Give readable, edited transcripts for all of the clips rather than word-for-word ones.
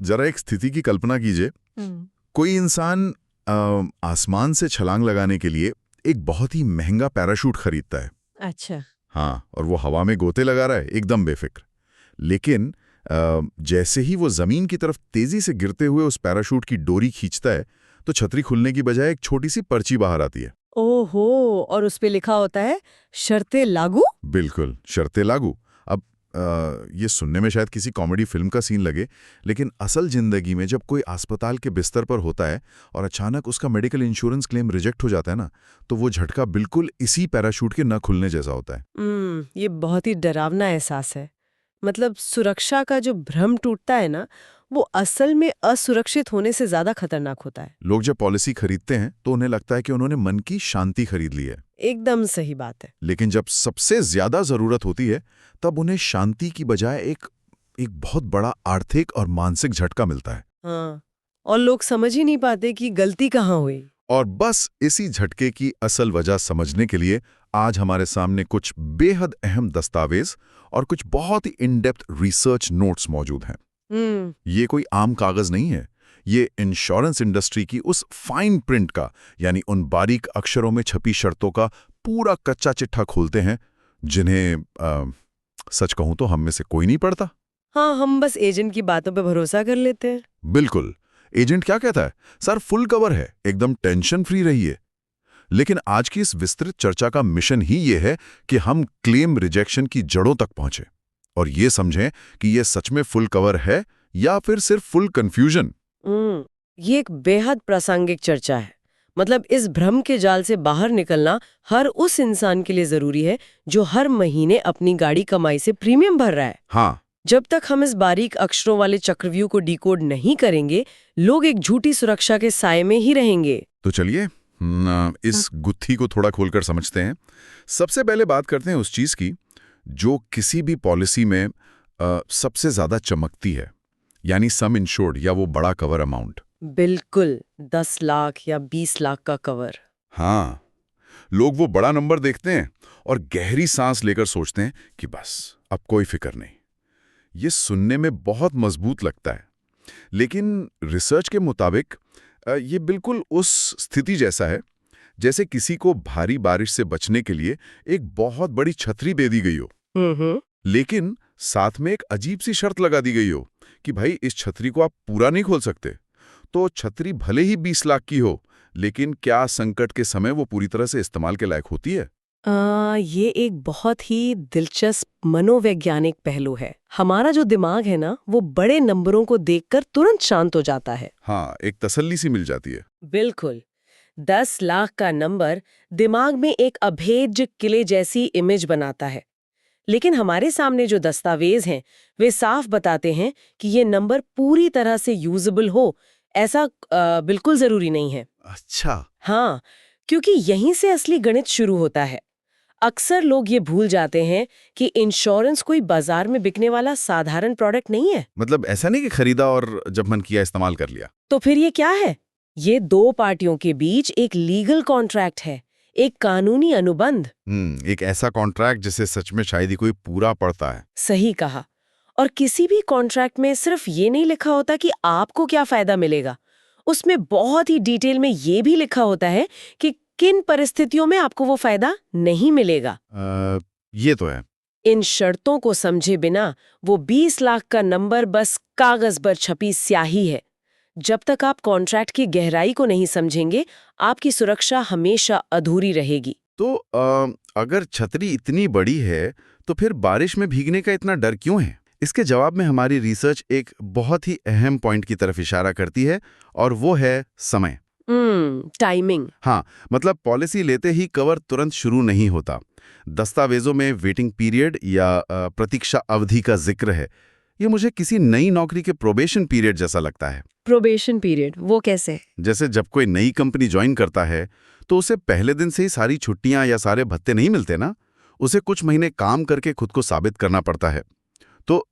जरा एक स्थिति की कल्पना कीजिए। कोई इंसान आसमान से छलांग लगाने के लिए एक बहुत ही महंगा पैराशूट खरीदता है। अच्छा। हाँ, और वो हवा में गोते लगा रहा है एकदम बेफिक्र। लेकिन जैसे ही वो जमीन की तरफ तेजी से गिरते हुए उस पैराशूट की डोरी खींचता है तो छतरी खुलने की बजाय एक छोटी सी पर्ची बाहर आती है। ओहो, और उस पे लिखा होता है शर्तें लागू। बिल्कुल, शर्तें लागू। अब ये सुनने में शायद किसी कॉमेडी फिल्म का सीन लगे, लेकिन असल जिंदगी में जब कोई अस्पताल के बिस्तर पर होता है और अचानक उसका मेडिकल इंश्योरेंस क्लेम रिजेक्ट हो जाता है ना, तो वो झटका बिल्कुल इसी पैराशूट के न खुलने जैसा होता है। ये बहुत ही डरावना एहसास है। मतलब सुरक्षा का जो भ्रम टूटता है ना, वो असल में असुरक्षित होने से ज्यादा खतरनाक होता है। लोग जब पॉलिसी खरीदते हैं तो उन्हें लगता है कि उन्होंने मन की शांति खरीद ली है। एकदम सही बात है। लेकिन जब सबसे ज्यादा जरूरत होती है तब उन्हें शांति की बजाय एक बहुत बड़ा आर्थिक और मानसिक झटका मिलता है। हाँ, और लोग समझ ही नहीं पाते कि गलती कहाँ हुई। और बस इसी झटके की असल वजह समझने के लिए आज हमारे सामने कुछ बेहद अहम दस्तावेज और कुछ बहुत ही इन डेप्थ रिसर्च नोट्स मौजूद हैं। ये कोई आम कागज नहीं है, ये इंश्योरेंस इंडस्ट्री की उस फाइन प्रिंट का, यानी उन बारीक अक्षरों में छपी शर्तों का पूरा कच्चा चिट्ठा खोलते हैं, जिन्हें सच कहूं तो हम में से कोई नहीं पढ़ता। हाँ, हम बस एजेंट की बातों पे भरोसा कर लेते हैं। बिल्कुल, एजेंट क्या कहता है, सर फुल कवर है, एकदम टेंशन फ्री रहिए। लेकिन आज की इस विस्तृत चर्चा का मिशन ही ये है कि हम क्लेम रिजेक्शन की जड़ों तक पहुंचे और ये समझें कि ये सच में फुल कवर है या फिर सिर्फ फुल कंफ्यूजन। ये एक बेहद प्रासंगिक चर्चा है। मतलब इस भ्रम के जाल से बाहर निकलना हर उस इंसान के लिए जरूरी है जो हर महीने अपनी गाड़ी कमाई से प्रीमियम भर रहा है। हाँ, जब तक हम इस बारीक अक्षरों वाले चक्रव्यूह को डिकोड नहीं करेंगे, लोग एक झूठी सुरक्षा के साए में ही रहेंगे। तो चलिए इस गुत्थी को थोड़ा खोलकर समझते हैं। सबसे पहले बात करते हैं उस चीज की जो किसी भी पॉलिसी में सबसे ज्यादा चमकती है, यानी सम इंश्योर्ड या वो बड़ा कवर अमाउंट। बिल्कुल, 10 लाख या 20 लाख का कवर। हाँ, लोग वो बड़ा नंबर देखते हैं और गहरी सांस लेकर सोचते हैं कि बस अब कोई फिक्र नहीं। ये सुनने में बहुत मजबूत लगता है, लेकिन रिसर्च के मुताबिक ये बिल्कुल उस स्थिति जैसा है जैसे किसी को भारी बारिश से बचने के लिए एक बहुत बड़ी छतरी दे दी गई हो, लेकिन साथ में एक अजीब सी शर्त लगा दी गई हो कि भाई इस छतरी को आप पूरा नहीं खोल सकते। तो छतरी भले ही 20 लाख की हो, लेकिन क्या संकट के समय वो पूरी तरह से इस्तेमाल के लायक होती है? ये एक बहुत ही दिलचस्प मनोवैज्ञानिक पहलू है। हमारा जो दिमाग है ना, वो बड़े नंबरों को देखकर तुरंत शांत हो जाता है। हाँ, एक तसल्ली सी मिल जाती है। बिल्कुल, 10 लाख का नंबर दिमाग में एक अभेद्य किले जैसी इमेज बनाता है। लेकिन हमारे सामने जो दस्तावेज हैं, वे साफ बताते हैं कि ये नंबर पूरी तरह से यूजेबल हो, ऐसा बिल्कुल जरूरी नहीं है। अच्छा। हाँ, क्योंकि यहीं से असली गणित शुरू होता है। अक्सर लोग ये भूल जाते हैं कि इंश्योरेंस कोई बाजार में बिकने वाला साधारण प्रोडक्ट नहीं है। मतलब ऐसा नहीं कि खरीदा और जब मन किया इस्तेमाल कर लिया। तो फिर ये क्या है? ये दो पार्टियों के बीच एक लीगल कॉन्ट्रैक्ट है, एक कानूनी अनुबंध। एक ऐसा कॉन्ट्रैक्ट जिसे सच में शायद ही कोई पूरा पढ़ता है। सही कहा। और किसी भी कॉन्ट्रैक्ट में सिर्फ ये नहीं लिखा होता कि आपको क्या फायदा मिलेगा, उसमें बहुत ही डिटेल में ये भी लिखा होता है कि किन परिस्थितियों में आपको वो फायदा नहीं मिलेगा। ये तो है। इन शर्तों को समझे बिना वो 20 लाख का नंबर बस कागज पर छपी स्याही है। जब तक आप कॉन्ट्रैक्ट की गहराई को नहीं समझेंगे, आपकी सुरक्षा हमेशा अधूरी रहेगी। तो अगर छतरी इतनी बड़ी है तो फिर बारिश में भीगने का इतना डर क्यों है? इसके जवाब में हमारी रिसर्च एक बहुत ही अहम पॉइंट की तरफ इशारा करती है, और वो है समय। टाइमिंग। हाँ, मतलब पॉलिसी लेते ही कवर तुरंत शुरू नहीं होता। दस्तावेजों में वेटिंग पीरियड या प्रतीक्षा अवधि का जिक्र है। ये मुझे किसी नई नौकरी के प्रोबेशन पीरियड जैसा लगता है। प्रोबेशन पीरियड वो कैसे? जैसे जब कोई नई कंपनी ज्वाइन करता है तो उसे पहले दिन से ही सारी छुट्टियां या सारे भत्ते नहीं मिलते ना। उसे कुछ महीने काम करके खुद को साबित करना पड़ता है। तो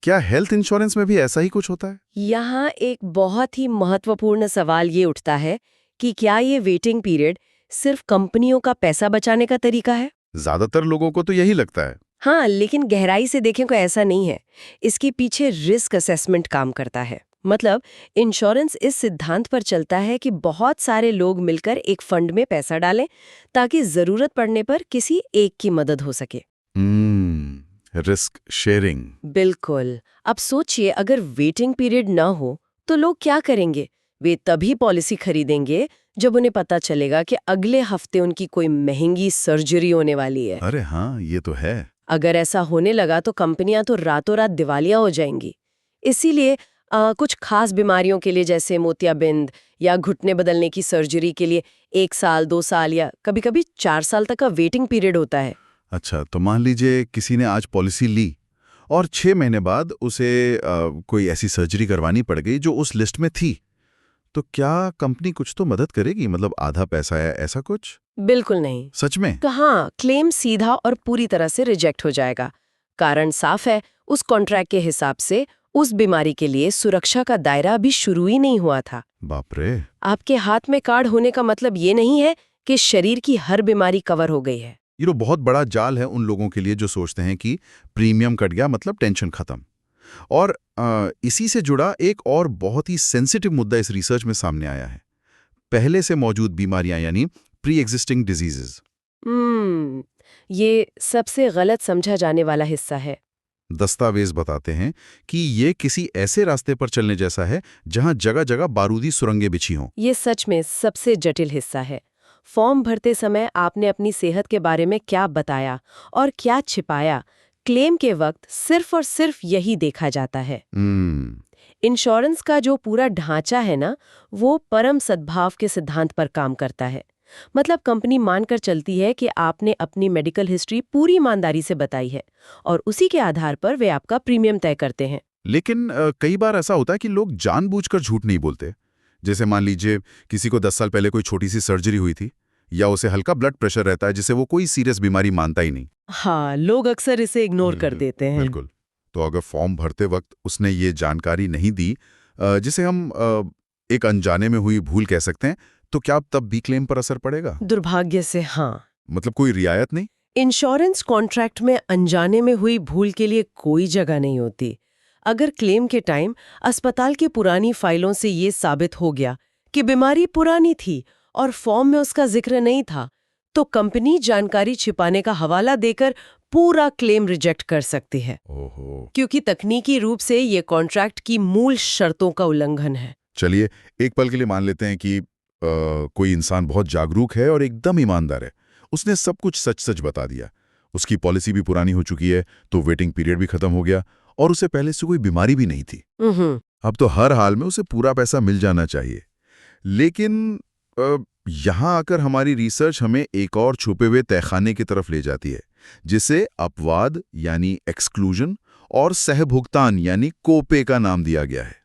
क्या हेल्थ इंश्योरेंस में भी ऐसा ही कुछ होता है? यहाँ एक बहुत ही महत्वपूर्ण सवाल ये उठता है कि क्या ये वेटिंग पीरियड सिर्फ कंपनियों का पैसा बचाने का तरीका है? ज्यादातर लोगों को तो यही लगता है। हाँ, लेकिन गहराई से देखें तो ऐसा नहीं है। इसके पीछे रिस्क असेसमेंट काम करता है। मतलब इंश्योरेंस इस सिद्धांत पर चलता है कि बहुत सारे लोग मिलकर एक फंड में पैसा डालें ताकि जरूरत पड़ने पर किसी एक की मदद हो सके। Risk sharing. बिल्कुल। अब सोचिए, अगर वेटिंग पीरियड न हो तो लोग क्या करेंगे? वे तभी पॉलिसी खरीदेंगे जब उन्हें पता चलेगा कि अगले हफ्ते उनकी कोई महंगी सर्जरी होने वाली है। अरे हाँ, ये तो है। अगर ऐसा होने लगा तो कंपनियां तो रातों रात दिवालिया हो जाएंगी। इसीलिए कुछ खास बीमारियों के लिए, जैसे मोतियाबिंद या घुटने बदलने की सर्जरी के लिए 1 साल, 2 साल या कभी-कभी 4 साल तक का वेटिंग पीरियड होता है। अच्छा, तो मान लीजिए किसी ने आज पॉलिसी ली और 6 महीने बाद उसे कोई ऐसी सर्जरी करवानी पड़ गई जो उस लिस्ट में थी, तो क्या कंपनी कुछ तो मदद करेगी? मतलब आधा पैसा या ऐसा कुछ? बिल्कुल नहीं। सच में? हाँ, क्लेम सीधा और पूरी तरह से रिजेक्ट हो जाएगा। कारण साफ है, उस कॉन्ट्रैक्ट के हिसाब से उस बीमारी के लिए सुरक्षा का दायरा अभी शुरू ही नहीं हुआ था। बाप रे। आपके हाथ में कार्ड होने का मतलब ये नहीं है कि शरीर की हर बीमारी कवर हो गई है। ये बहुत बड़ा जाल है उन लोगों के लिए जो सोचते हैं कि प्रीमियम कट गया मतलब टेंशन खत्म। और इसी से जुड़ा एक और बहुत ही सेंसिटिव मुद्दा इस रिसर्च में सामने आया है। पहले से मौजूद बीमारियां यानी प्री एग्जिस्टिंग डिजीजेज। ये सबसे गलत समझा जाने वाला हिस्सा है। दस्तावेज बताते हैं कि ये किसी ऐसे रास्ते पर चलने जैसा है जहां जगह जगह बारूदी सुरंगें बिछी हों। ये सच में सबसे जटिल हिस्सा है। फॉर्म भरते समय आपने अपनी सेहत के बारे में क्या बताया और क्या छिपाया, क्लेम के वक्त सिर्फ और सिर्फ यही देखा जाता है। इंश्योरेंस का जो पूरा ढांचा है ना, वो परम सद्भाव के सिद्धांत पर काम करता है। मतलब कंपनी मानकर चलती है कि आपने अपनी मेडिकल हिस्ट्री पूरी ईमानदारी से बताई है और उसी के आधार पर वे आपका प्रीमियम तय करते हैं। लेकिन कई बार ऐसा होता है कि लोग जानबूझकर झूठ नहीं बोलते। जैसे मान लीजिए किसी को 10 साल पहले कोई छोटी सी सर्जरी हुई थी, या उसे हल्का ब्लड प्रेशर रहता है जिसे वो कोई सीरियस बीमारी मानता ही नहीं। हाँ, लोग अक्सर इसे इग्नोर कर देते हैं। बिल्कुल। तो अगर फॉर्म भरते वक्त उसने ये जानकारी नहीं दी, जिसे हम एक अनजाने में हुई भूल कह सकते हैं, तो क्या तब भी क्लेम पर असर पड़ेगा? दुर्भाग्य से हाँ। मतलब कोई रियायत नहीं? इंश्योरेंस कॉन्ट्रैक्ट में अनजाने में हुई भूल के लिए कोई जगह नहीं होती। अगर क्लेम के टाइम अस्पताल की पुरानी फाइलों से ये साबित हो गया कि बीमारी पुरानी थी और फॉर्म में उसका जिक्र नहीं था, तो कंपनी जानकारी छिपाने का हवाला देकर पूरा क्लेम रिजेक्ट कर सकती है। ओहो। क्योंकि तकनीकी रूप से ये कॉन्ट्रैक्ट की मूल शर्तों का उल्लंघन है। चलिए एक पल के लिए मान लेते हैं कि कोई इंसान बहुत जागरूक है और एकदम ईमानदार है। उसने सब कुछ सच सच बता दिया। उसकी पॉलिसी भी पुरानी हो चुकी है, तो वेटिंग पीरियड भी खत्म हो गया और उसे पहले से कोई बीमारी भी नहीं थी। अब तो हर हाल में उसे पूरा पैसा मिल जाना चाहिए। लेकिन यहाँ आकर हमारी रिसर्च हमें एक और छुपे हुए तहखाने की तरफ ले जाती है, जिसे अपवाद यानी एक्सक्लूजन और सहभुगतान यानी कोपे का नाम दिया गया है।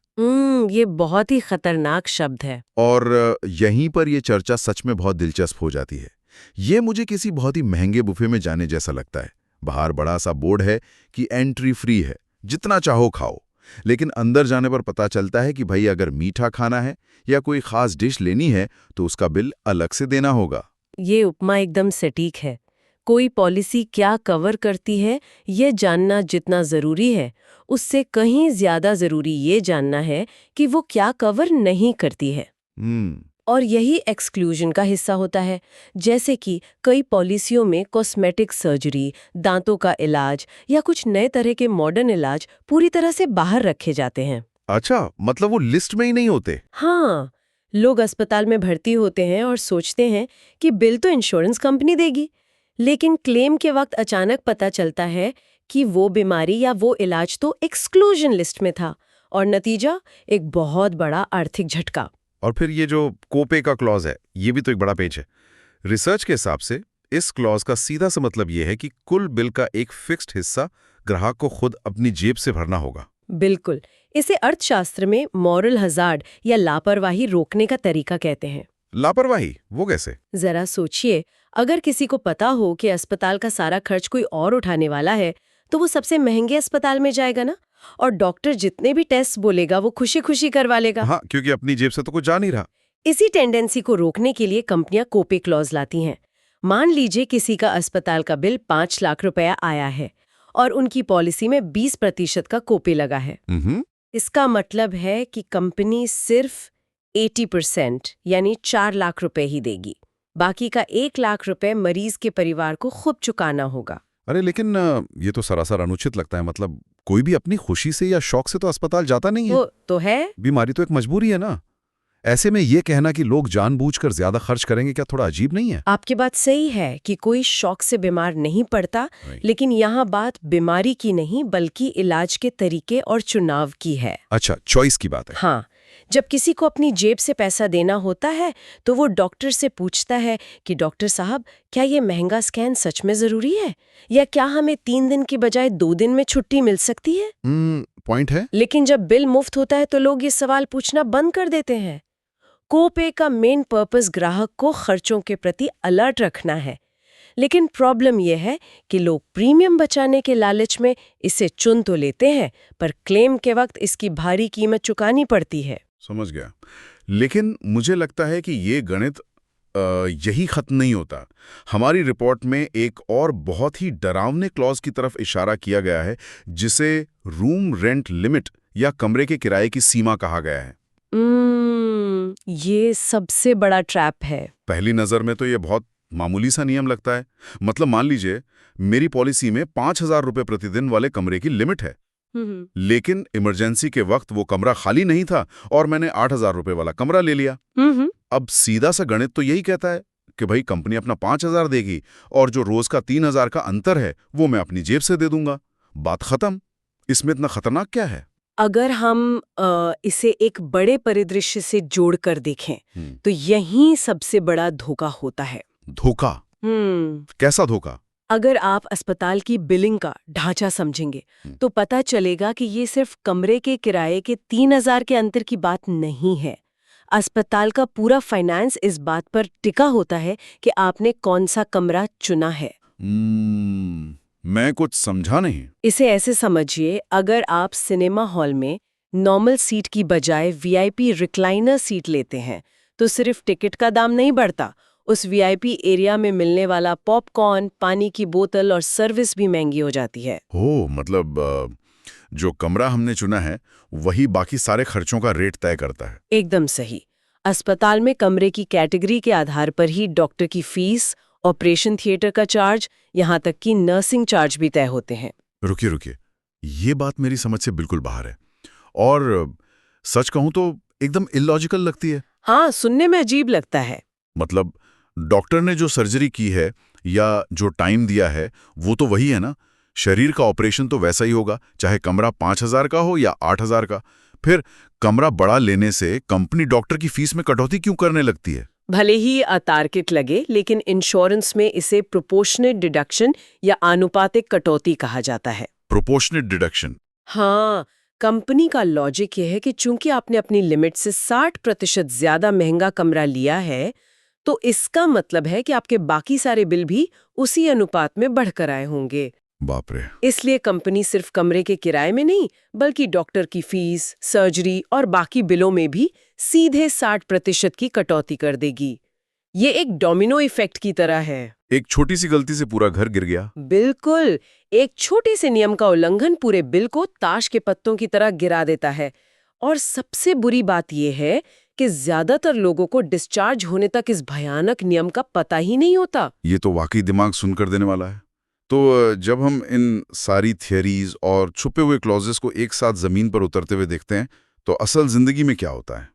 ये बहुत ही खतरनाक शब्द है। और यहीं पर यह चर्चा सच में बहुत दिलचस्प हो जाती है। ये मुझे किसी बहुत ही महंगे बुफे में जाने जैसा लगता है। बाहर बड़ा सा बोर्ड है कि एंट्री फ्री है, जितना चाहो खाओ। लेकिन अंदर जाने पर पता चलता है कि भाई अगर मीठा खाना है या कोई खास डिश लेनी है तो उसका बिल अलग से देना होगा। ये उपमा एकदम सटीक है। कोई पॉलिसी क्या कवर करती है ये जानना जितना जरूरी है, उससे कहीं ज्यादा जरूरी ये जानना है कि वो क्या कवर नहीं करती है। और यही एक्सक्लूजन का हिस्सा होता है। जैसे कि कई पॉलिसियों में कॉस्मेटिक सर्जरी, दांतों का इलाज या कुछ नए तरह के मॉडर्न इलाज पूरी तरह से बाहर रखे जाते हैं। अच्छा, मतलब वो लिस्ट में ही नहीं होते? हाँ, लोग अस्पताल में भर्ती होते हैं और सोचते हैं कि बिल तो इंश्योरेंस कंपनी देगी, लेकिन क्लेम के वक्त अचानक पता चलता है कि वो बीमारी या वो इलाज तो एक्सक्लूजन लिस्ट में था, और नतीजा एक बहुत बड़ा आर्थिक झटका। और फिर ये जो कोपे का क्लॉज है, ये भी तो एक बड़ा पेच है। रिसर्च के हिसाब से इस क्लॉज का सीधा सा मतलब ये है कि कुल बिल का एक फिक्स्ड हिस्सा ग्राहक को खुद अपनी जेब से भरना होगा। बिल्कुल। इसे अर्थशास्त्र में मॉरल हजार्ड या लापरवाही रोकने का तरीका कहते हैं। लापरवाही वो कैसे? जरा सोचिए, अगर किसी को पता हो कि अस्पताल का सारा खर्च कोई और उठाने वाला है, तो वो सबसे महंगे अस्पताल में जाएगा ना, और डॉक्टर जितने भी टेस्ट बोलेगा वो खुशी खुशी करवा लेगा। हाँ, क्योंकि अपनी जेब से तो कुछ जा नहीं रहा। इसी टेंडेंसी को रोकने के लिए कंपनियां कोपे क्लॉज लाती हैं। मान लीजिए किसी का अस्पताल का बिल 5 लाख रुपया आया है और उनकी पॉलिसी में 20% का कोपे लगा है। इसका मतलब है कि कंपनी सिर्फ 80% यानी 4 लाख रुपए ही देगी। बाकी का 1 लाख रुपए मरीज के परिवार को खुद चुकाना होगा। अरे लेकिन ये तो सरासर अनुचित लगता है। मतलब कोई भी अपनी खुशी से या शौक से तो अस्पताल जाता नहीं है। वो तो है। बीमारी तो एक मजबूरी है ना। ऐसे में ये कहना कि लोग जानबूझकर ज्यादा खर्च करेंगे, क्या थोड़ा अजीब नहीं है? आपकी बात सही है कि कोई शौक से बीमार नहीं पड़ता, लेकिन यहाँ बात बीमारी की नहीं बल्कि इलाज के तरीके और चुनाव की है। अच्छा, चॉइस की बात है। हाँ, जब किसी को अपनी जेब से पैसा देना होता है तो वो डॉक्टर से पूछता है कि डॉक्टर साहब, क्या ये महंगा स्कैन सच में जरूरी है, या क्या हमें 3 दिन की बजाय 2 दिन में छुट्टी मिल सकती है? पॉइंट है। लेकिन जब बिल मुफ्त होता है तो लोग ये सवाल पूछना बंद कर देते हैं। कोपे का मेन पर्पस ग्राहक को खर्चों के प्रति अलर्ट रखना है, लेकिन प्रॉब्लम यह है कि लोग प्रीमियम बचाने के लालच में इसे चुन तो लेते हैं, पर क्लेम के वक्त इसकी भारी कीमत चुकानी पड़ती है। समझ गया। लेकिन मुझे लगता है कि ये गणित यही खत्म नहीं होता। हमारी रिपोर्ट में एक और बहुत ही डरावने क्लॉज की तरफ इशारा किया गया है, जिसे रूम रेंट लिमिट या कमरे के किराए की सीमा कहा गया है। ये सबसे बड़ा ट्रैप है। पहली नजर में तो ये बहुत मामूली सा नियम लगता है। मतलब मान लीजिए मेरी पॉलिसी में 5,000 रुपए प्रतिदिन वाले कमरे की लिमिट है, लेकिन इमरजेंसी के वक्त वो कमरा खाली नहीं था और मैंने 8,000 रुपए वाला कमरा ले लिया। अब सीधा सा गणित तो यही कहता है कि भाई कंपनी अपना 5,000 देगी और जो रोज का 3,000 का अंतर है वो मैं अपनी जेब से दे दूंगा। बात खत्म। इसमें इतना खतरनाक क्या है? अगर हम इसे एक बड़े परिदृश्य से जोड़कर देखें तो यही सबसे बड़ा धोखा होता है। धोखा? कैसा धोखा? अगर आप अस्पताल की बिलिंग का ढांचा समझेंगे तो पता चलेगा कि ये सिर्फ कमरे के किराए के 3,000 के अंतर की बात नहीं है। अस्पताल का पूरा फाइनेंस इस बात पर टिका होता है कि आपने कौन सा कमरा चुना है। मैं कुछ समझा नहीं। इसे ऐसे समझिए, अगर आप सिनेमा हॉल में नॉर्मल सीट की बजाय वीआईपी रिक्लाइनर सीट लेते हैं तो सिर्फ टिकट का दाम नहीं बढ़ता, उस वीआईपी एरिया में मिलने वाला पॉपकॉर्न, पानी की बोतल और सर्विस भी महंगी हो जाती है। मतलब जो कमरा हमने चुना है वही बाकी सारे खर्चों का रेट तय करता है। एकदम सही। अस्पताल में कमरे की कैटेगरी के आधार पर ही डॉक्टर की फीस, ऑपरेशन थिएटर का चार्ज, यहाँ तक कि नर्सिंग चार्ज भी तय होते हैं। रुकिए, ये बात मेरी समझ से बिल्कुल बाहर है और सच कहूं तो एकदम इलॉजिकल लगती है। हाँ, सुनने में अजीब लगता है। मतलब डॉक्टर ने जो सर्जरी की है या जो टाइम दिया है वो तो वही है ना। शरीर का ऑपरेशन तो वैसा ही होगा, चाहे कमरा 5,000 का हो या 8,000 का। फिर कमरा बड़ा लेने से कंपनी डॉक्टर की फीस में कटौती क्यों करने लगती है? भले ही अतार्किक लगे, लेकिन इंश्योरेंस में इसे प्रोपोर्शनेट डिडक्शन या आनुपातिक कटौती कहा जाता है। Proportionate deduction? हाँ, कंपनी का लॉजिक यह है कि चूंकि आपने अपनी लिमिट से 60% ज्यादा महंगा कमरा लिया है, तो इसका मतलब है कि आपके बाकी सारे बिल भी उसी अनुपात में बढ़कर आए होंगे। बाप रे। इसलिए कंपनी सिर्फ कमरे के किराए में नहीं, बल्कि डॉक्टर की फीस, सर्जरी और बाकी बिलों में भी सीधे 60% की कटौती कर देगी। ये एक डोमिनो इफेक्ट की तरह है। एक छोटी सी गलती से पूरा घर गिर गया। बिल्कुल, एक छोटे से नियम का उल्लंघन पूरे बिल को ताश के पत्तों की तरह गिरा देता है। और सबसे बुरी बात यह है कि ज्यादातर लोगों को डिस्चार्ज होने तक इस भयानक नियम का पता ही नहीं होता। ये तो वाकई दिमाग सुनकर देने वाला है। तो जब हम इन सारी थियरीज और छुपे हुए क्लॉजेस को एक साथ जमीन पर उतरते हुए देखते हैं तो असल जिंदगी में क्या होता है?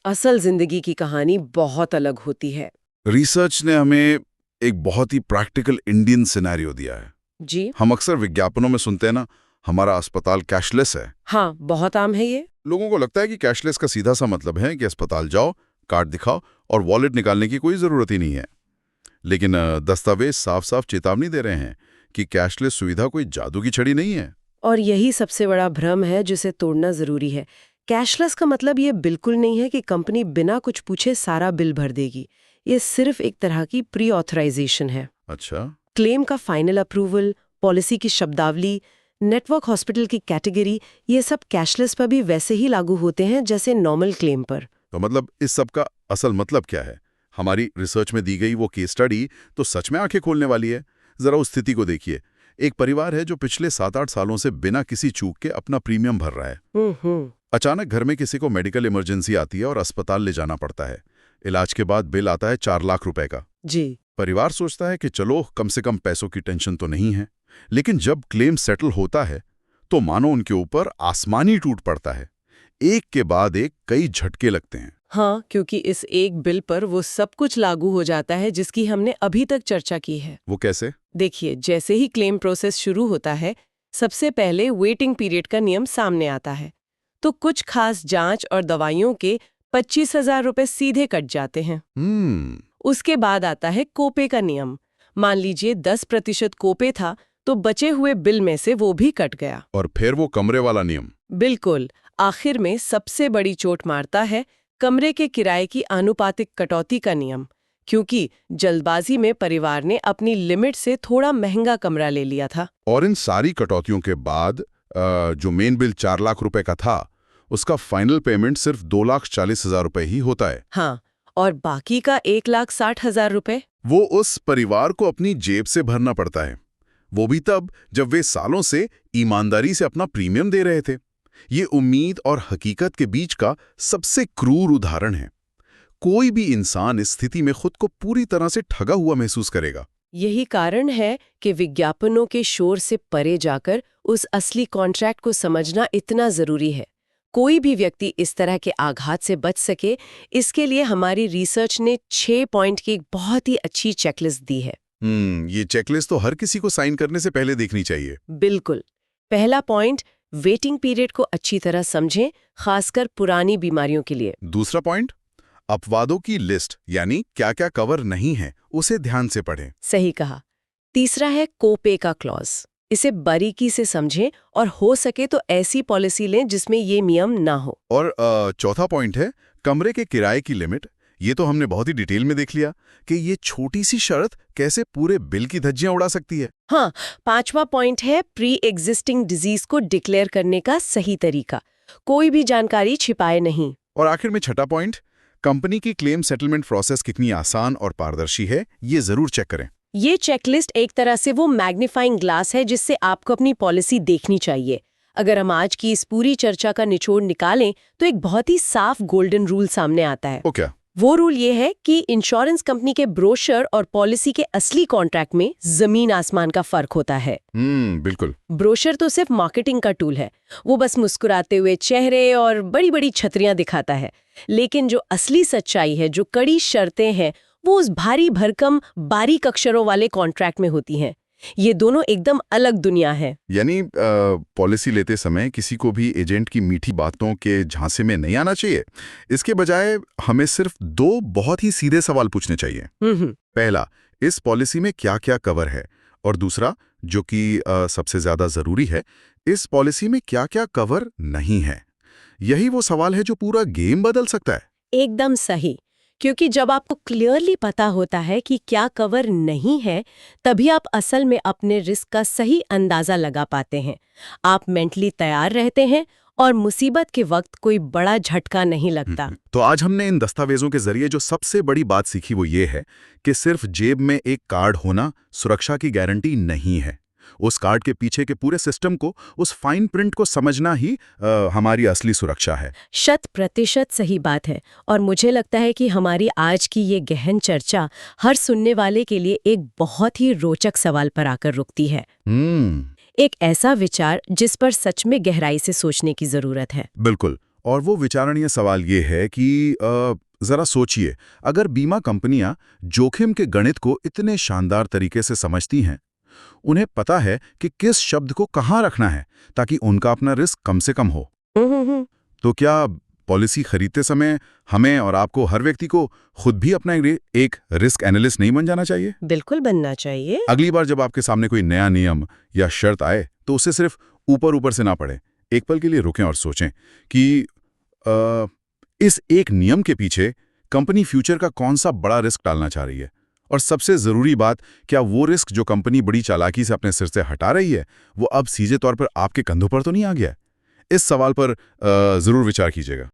असल जिंदगी की कहानी बहुत अलग होती है। रिसर्च ने हमें एक बहुत ही प्रैक्टिकल इंडियन सिनेरियो दिया है। जी। हम अक्सर विज्ञापनों में सुनते हैं ना, हमारा अस्पताल कैशलेस है। हाँ, बहुत आम है ये। लोगों को लगता है कि कैशलेस का सीधा सा मतलब है कि अस्पताल जाओ, कार्ड दिखाओ और वॉलेट निकालने की कोई जरूरत ही नहीं है। लेकिन दस्तावेज साफ साफ चेतावनी दे रहे हैं कि कैशलेस सुविधा कोई जादू की छड़ी नहीं है। और यही सबसे बड़ा भ्रम है जिसे तोड़ना जरूरी है। कैशलेस का मतलब ये बिल्कुल नहीं है कि कंपनी बिना कुछ पूछे सारा बिल भर देगी। ये सिर्फ एक तरह की प्री ऑथराइजेशन है। अच्छा। क्लेम का फाइनल अप्रूवल, पॉलिसी की शब्दावली, नेटवर्क हॉस्पिटल की कैटेगरी, ये सब कैशलेस पर भी वैसे ही लागू होते हैं जैसे नॉर्मल क्लेम पर। तो मतलब इस सब का असल मतलब क्या है? हमारी रिसर्च में दी गई वो केस स्टडी तो सच में आंखें खोलने वाली है। जरा उस स्थिति को देखिए एक परिवार है जो पिछले 7-8 सालों से बिना किसी चूक के अपना प्रीमियम भर रहा है। अचानक घर में किसी को मेडिकल इमरजेंसी आती है और अस्पताल ले जाना पड़ता है। इलाज के बाद बिल आता है 4 लाख रुपए का। जी। परिवार सोचता है कि चलो कम से कम पैसों की टेंशन तो नहीं है, लेकिन जब क्लेम सेटल होता है तो मानो उनके ऊपर आसमानी टूट पड़ता है। एक के बाद एक कई झटके लगते हैं। हाँ, क्योंकि इस एक बिल पर वो सब कुछ लागू हो जाता है जिसकी हमने अभी तक चर्चा की है। वो कैसे? देखिए, जैसे ही क्लेम प्रोसेस शुरू होता है, सबसे पहले वेटिंग पीरियड का नियम सामने आता है। तो कुछ खास जांच और दवाइयों के 25,000 रुपए सीधे कट जाते हैं। उसके बाद आता है कोपे का नियम। मान लीजिए 10% कोपे था, तो बचे हुए बिल में से वो भी कट गया। और फिर वो कमरे वाला नियम। बिल्कुल, आखिर में सबसे बड़ी चोट मारता है कमरे के किराए की आनुपातिक कटौती का नियम, क्योंकि जल्दबाजी में परिवार ने अपनी लिमिट से थोड़ा महंगा कमरा ले लिया था। और इन सारी कटौतियों के बाद जो मेन बिल 4 लाख रुपए का था, उसका फाइनल पेमेंट सिर्फ 2,40,000 रुपए ही होता है। हाँ, और बाकी का 1,60,000 रुपए वो उस परिवार को अपनी जेब से भरना पड़ता है, वो भी तब जब वे सालों से ईमानदारी से अपना प्रीमियम दे रहे थे। ये उम्मीद और हकीकत के बीच का सबसे क्रूर उदाहरण है। कोई भी इंसान इस स्थिति में खुद को पूरी तरह से ठगा हुआ महसूस करेगा। यही कारण है कि विज्ञापनों के शोर से परे जाकर उस असली कॉन्ट्रैक्ट को समझना इतना जरूरी है। कोई भी व्यक्ति इस तरह के आघात से बच सके, इसके लिए हमारी रिसर्च ने 6 पॉइंट की एक बहुत ही अच्छी चेकलिस्ट दी है। ये चेकलिस्ट तो हर किसी को साइन करने से पहले देखनी चाहिए। बिल्कुल। पहला पॉइंट, वेटिंग पीरियड को अच्छी तरह समझें, खासकर पुरानी बीमारियों के लिए। दूसरा पॉइंट, अपवादों की लिस्ट, यानी क्या क्या कवर नहीं है उसे ध्यान से पढ़ें। सही कहा। तीसरा है कोपे का क्लॉज। इसे बारीकी से समझें और हो सके तो ऐसी पॉलिसी लें जिसमें ये नियम ना हो। और चौथा पॉइंट है कमरे के किराए की लिमिट। ये तो हमने बहुत ही डिटेल में देख लिया कि ये छोटी सी शर्त कैसे पूरे बिल की धज्जियां उड़ा सकती है। हाँ, पांचवा पॉइंट है प्री एग्जिस्टिंग डिजीज को डिक्लेयर करने का सही तरीका। कोई भी जानकारी छिपाए नहीं। और आखिर में छठा पॉइंट, कंपनी की क्लेम सेटलमेंट प्रोसेस कितनी आसान और पारदर्शी है, ये जरूर चेक करें। ये चेकलिस्ट एक तरह से वो मैग्नीफाइंग ग्लास है जिससे आपको अपनी पॉलिसी देखनी चाहिए। अगर हम आज की इस पूरी चर्चा का निचोड़ निकालें तो एक बहुत ही साफ गोल्डन रूल सामने आता है। क्या? वो रूल ये है कि इंश्योरेंस कंपनी के ब्रोशर और पॉलिसी के असली कॉन्ट्रैक्ट में जमीन आसमान का फर्क होता है। बिल्कुल। ब्रोशर तो सिर्फ मार्केटिंग का टूल है, वो बस मुस्कुराते हुए चेहरे और बड़ी बड़ी छतरियां दिखाता है। लेकिन जो असली सच्चाई है, जो कड़ी शर्तें हैं, वो उस भारी भरकम बारीक अक्षरों वाले कॉन्ट्रैक्ट में होती हैं। ये दोनों एकदम अलग दुनिया है। यानी पॉलिसी लेते समय किसी को भी एजेंट की मीठी बातों के झांसे में नहीं आना चाहिए। इसके बजाय हमें सिर्फ 2 बहुत ही सीधे सवाल पूछने चाहिए। पहला, इस पॉलिसी में क्या क्या कवर है, और दूसरा, जो कि सबसे ज्यादा जरूरी है, इस पॉलिसी में क्या क्या कवर नहीं है। यही वो सवाल है जो पूरा गेम बदल सकता है। एकदम सही, क्योंकि जब आपको क्लियरली पता होता है कि क्या कवर नहीं है, तभी आप असल में अपने रिस्क का सही अंदाजा लगा पाते हैं। आप मेंटली तैयार रहते हैं और मुसीबत के वक्त कोई बड़ा झटका नहीं लगता। तो आज हमने इन दस्तावेजों के जरिए जो सबसे बड़ी बात सीखी वो ये है कि सिर्फ जेब में एक कार्ड होना सुरक्षा की गारंटी नहीं है। उस कार्ड के पीछे के पूरे सिस्टम को, उस फाइन प्रिंट को समझना ही हमारी असली सुरक्षा है। 100% सही बात है। और मुझे लगता है कि हमारी आज की ये गहन चर्चा हर सुनने वाले के लिए एक बहुत ही रोचक सवाल पर आकर रुकती है। एक ऐसा विचार जिस पर सच में गहराई से सोचने की जरूरत है। बिल्कुल। और वो विचारणीय सवाल ये है कि जरा सोचिए, अगर बीमा कंपनियां जोखिम के गणित को इतने शानदार तरीके से समझती हैं, उन्हें पता है कि किस शब्द को कहाँ रखना है ताकि उनका अपना रिस्क कम से कम हो, तो क्या पॉलिसी खरीदते समय हमें और आपको, हर व्यक्ति को, खुद भी अपना एक रिस्क एनालिस्ट नहीं बन जाना चाहिए? बिल्कुल बनना चाहिए। अगली बार जब आपके सामने कोई नया नियम या शर्त आए तो उसे सिर्फ ऊपर ऊपर से ना पढ़ें। एक पल के लिए रुकें और सोचें कि इस एक नियम के पीछे कंपनी फ्यूचर का कौन सा बड़ा रिस्क टालना चाह रही है। और सबसे जरूरी बात, क्या वो रिस्क जो कंपनी बड़ी चालाकी से अपने सिर से हटा रही है, वो अब सीधे तौर पर आपके कंधों पर तो नहीं आ गया? इस सवाल पर जरूर विचार कीजिएगा।